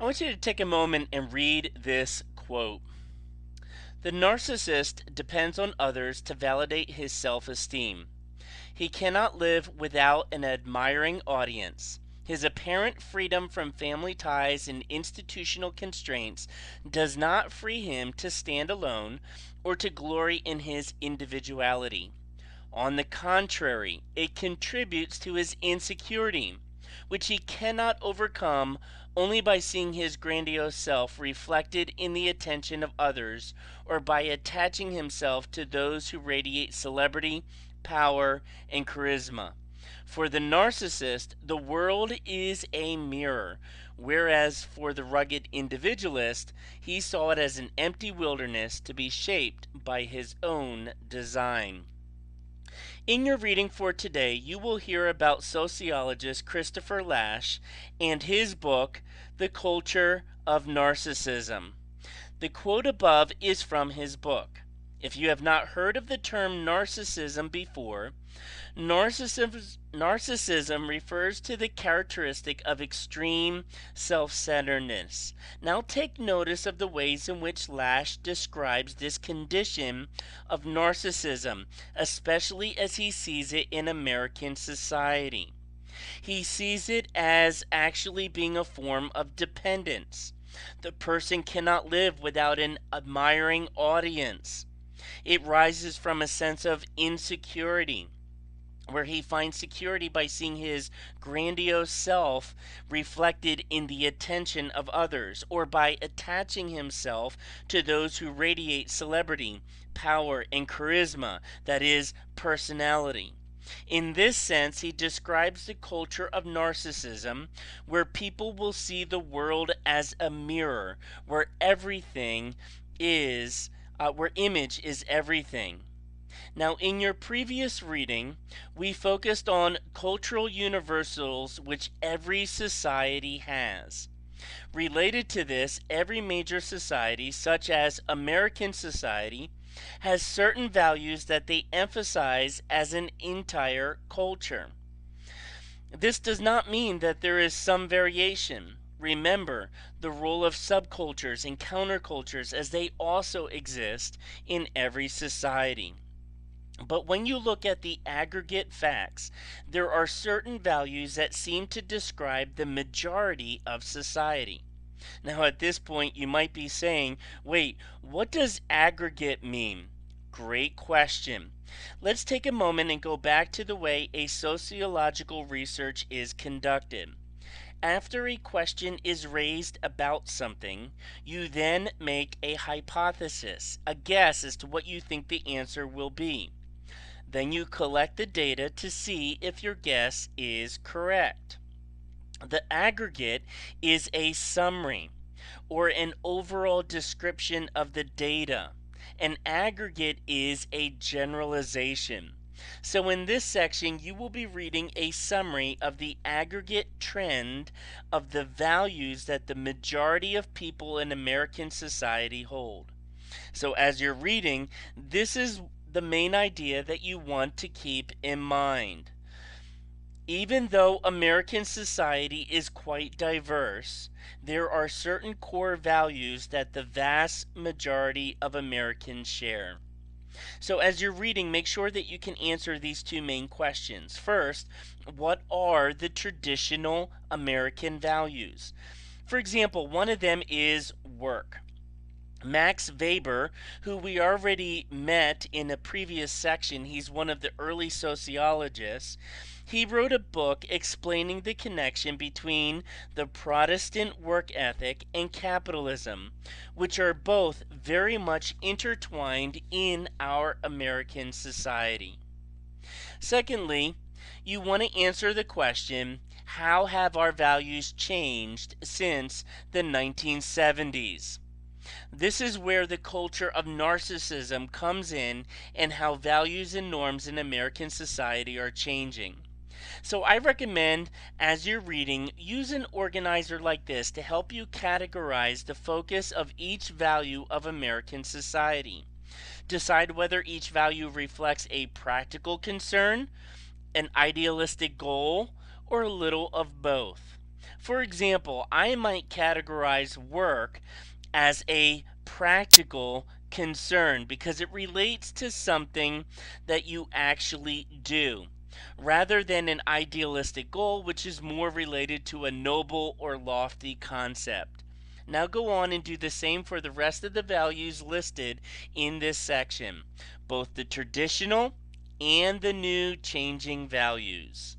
I want you to take a moment and read this quote. The narcissist depends on others to validate his self esteem. He cannot live without an admiring audience. His apparent freedom from family ties and institutional constraints does not free him to stand alone or to glory in his individuality. On the contrary, it contributes to his insecurity, which he cannot overcome only by seeing his grandiose self reflected in the attention of others or by attaching himself to those who radiate celebrity, power, and charisma. For the narcissist, the world is a mirror, whereas for the rugged individualist, he saw it as an empty wilderness to be shaped by his own design. In your reading for today, you will hear about sociologist Christopher Lasch and his book, The Culture of Narcissism. The quote above is from his book. If you have not heard of the term narcissism before, narcissism refers to the characteristic of extreme self-centeredness. Now take notice of the ways in which Lasch describes this condition of narcissism, especially as he sees it in American society. He sees it as actually being a form of dependence. The person cannot live without an admiring audience. It rises from a sense of insecurity, where he finds security by seeing his grandiose self reflected in the attention of others, or by attaching himself to those who radiate celebrity, power, and charisma, that is, personality. In this sense, he describes the culture of narcissism, where people will see the world as a mirror, where everything is, where image is everything. Now, in your previous reading, we focused on cultural universals which every society has. Related to this, every major society, such as American society, has certain values that they emphasize as an entire culture. This does not mean that there is some variation. Remember the role of subcultures and countercultures, as they also exist in every society. But when you look at the aggregate facts, there are certain values that seem to describe the majority of society. Now, at this point, you might be saying, wait, what does aggregate mean? Great question. Let's take a moment and go back to the way a sociological research is conducted. After a question is raised about something, you then make a hypothesis, a guess as to what you think the answer will be. Then you collect the data to see if your guess is correct. The aggregate is a summary or an overall description of the data. An aggregate is a generalization. So in this section, you will be reading a summary of the aggregate trend of the values that the majority of people in American society hold. So as you're reading, this is the main idea that you want to keep in mind. Even though American society is quite diverse, there are certain core values that the vast majority of Americans share. So as you're reading, make sure that you can answer these two main questions. First, what are the traditional American values? For example, one of them is work. Max Weber, who we already met in a previous section, he's one of the early sociologists. He wrote a book explaining the connection between the Protestant work ethic and capitalism, which are both very much intertwined in our American society. Secondly, you want to answer the question, how have our values changed since the 1970s? This is where the culture of narcissism comes in and how values and norms in American society are changing. So I recommend, as you're reading, use an organizer like this to help you categorize the focus of each value of American society. Decide whether each value reflects a practical concern, an idealistic goal, or a little of both. For example, I might categorize work as a practical concern because it relates to something that you actually do, rather than an idealistic goal, which is more related to a noble or lofty concept. Now go on and do the same for the rest of the values listed in this section, both the traditional and the new changing values.